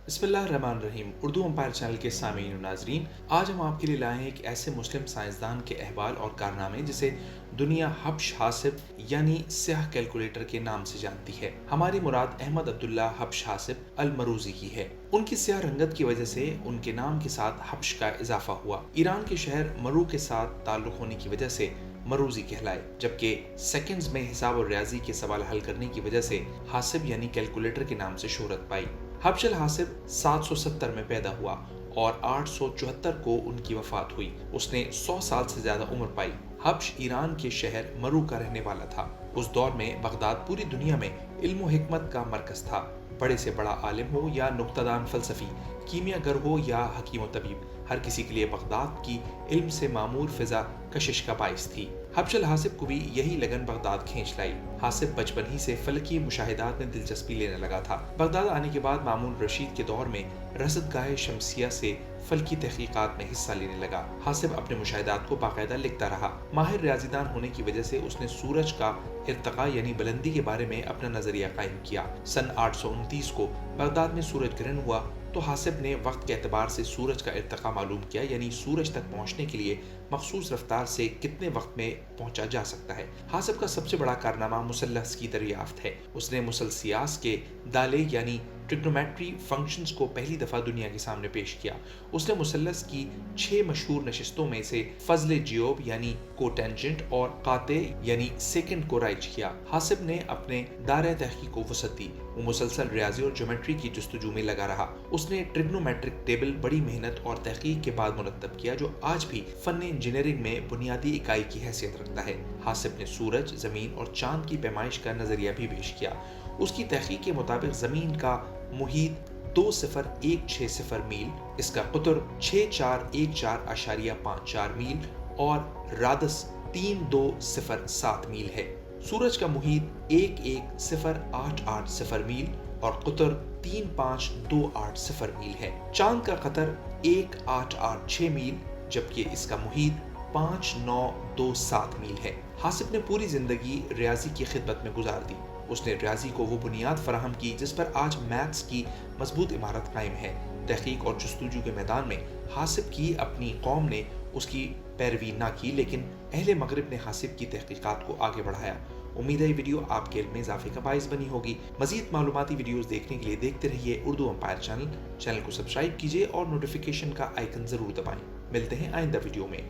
बिस्मिल्लाहिर्रहमानिर्रहीम। Urdu empire channel के सामीन और नाजरीन, आज हम आपके लिए लाए हैं एक ऐसे मुस्लिम साइंसदान के अहवाल और कारनामे जिसे दुनिया हब्श हासिब यानी स्याह कैलकुलेटर के नाम से जानती है। हमारी मुराद अहमद अब्दुल्ला हब्श हासिब अल मरूजी की है। उनकी स्याह रंगत की वजह से उनके नाम के साथ हब्श का इजाफा हुआ। ईरान के शहर मरू के साथ ताल्लुक होने की वजह से मरूजी कहलाए, जबकि सेकंड्स में हिसाब और रियाजी के सवाल हल करने की वजह से हासिब यानी कैलकुलेटर के नाम से शोहरत पाई। हब्श अल हासिब 770 में पैदा हुआ और 874 को उनकी वफात हुई। उसने 100 साल से ज्यादा उम्र पाई। हब्श ईरान के शहर मरू का रहने वाला था। उस दौर में बगदाद पूरी दुनिया में इल्म व हिकमत का मरकज था। बड़े से बड़ा आलिम हो या नुक्तादान फलसफी, कीमियागर हो या हकीम व तबीब, हर किसी के लिए बगदाद की इल्म से मामूर फिजा कशिश का बाइस थी। हब्श अल हासिब को भी यही लगन बगदाद खींच लाई। हासिब बचपन ही से फलकी मुशाहिदात में दिलचस्पी लेने लगा था। बगदाद आने के बाद मामून रशीद के दौर में रसदगाह शमसिया से फलकी तहकीकात में हिस्सा लेने लगा। हासिब अपने मुशाहिदात को बाकायदा लिखता रहा। माहिर रियाजीदान होने की वजह से उसने सूरज का इर्तका यानी बुलंदी के बारे में अपना नजरिया कायम किया। सन 829 को बगदाद में सूरज ग्रहण हुआ तो हासिब ने वक्त के एतबार से सूरज का इर्तका मालूम किया, यानी सूरज तक पहुंचने के लिए मखसूस रफ्तार से कितने वक्त में पहुंचा जा सकता है। हासिब का सबसे बड़ा कारनामा मुसल्लस की दरियाफ्त है। उसने मुसलसियास के दाले यानी ट्रिग्नोमेट्री फंक्शंस को पहली दफा दुनिया के सामने पेश किया। उसने मुसल्लस की 6 मशहूर नशिस्तों में से फजल जियोब यानी कोटेंजेंट और काते यानी सेकंड को राइज किया। हासिब ने अपने दायरे तहकीक को वसअत दी। वो मुसलसल रियाजी और ज्योमेट्री की जस्तजू में लगा रहा। उसने ट्रिग्नोमेट्रिक टेबल बड़ी मेहनत और तहकीक के बाद मुरतब किया, जो आज भी फन इंजीनियरिंग में बुनियादी इकाई की हैसियत रखता है। हासिब ने सूरज, जमीन और चांद की पैमाइश का नजरिया भी पेश किया। उसकी तहकीक के मुताबिक जमीन का मुहीत 2016 मील, इसका कुतर 6414.54 मील और रादस 3207 मील है। सूरज का मुहीत 11088 मील और कुतर 35280 मील है। चांद का कतर 1886 मील, जबकि इसका मुहीत 5927 मील है। हासिब ने पूरी जिंदगी रियाजी की खिदमत में गुजार दी। उसने रियाजी को वो बुनियाद फराहम की जिस पर आज मैथ्स की मजबूत इमारत कायम है। तहकीक और जस्तजू के मैदान में हासिब की अपनी कौम ने उसकी पैरवी ना की, लेकिन अहले मगरिब ने हासिब की तहकीकात को आगे बढ़ाया। उम्मीद है ये वीडियो आपके इल्म में इजाफे का बाइस बनी होगी। मजीद मालूमाती वीडियोस देखने के लिए देखते रहिए उर्दू एम्पायर चैनल को सब्सक्राइब कीजिए और नोटिफिकेशन का आइकन जरूर दबाएं। मिलते हैं आइंदा वीडियो में।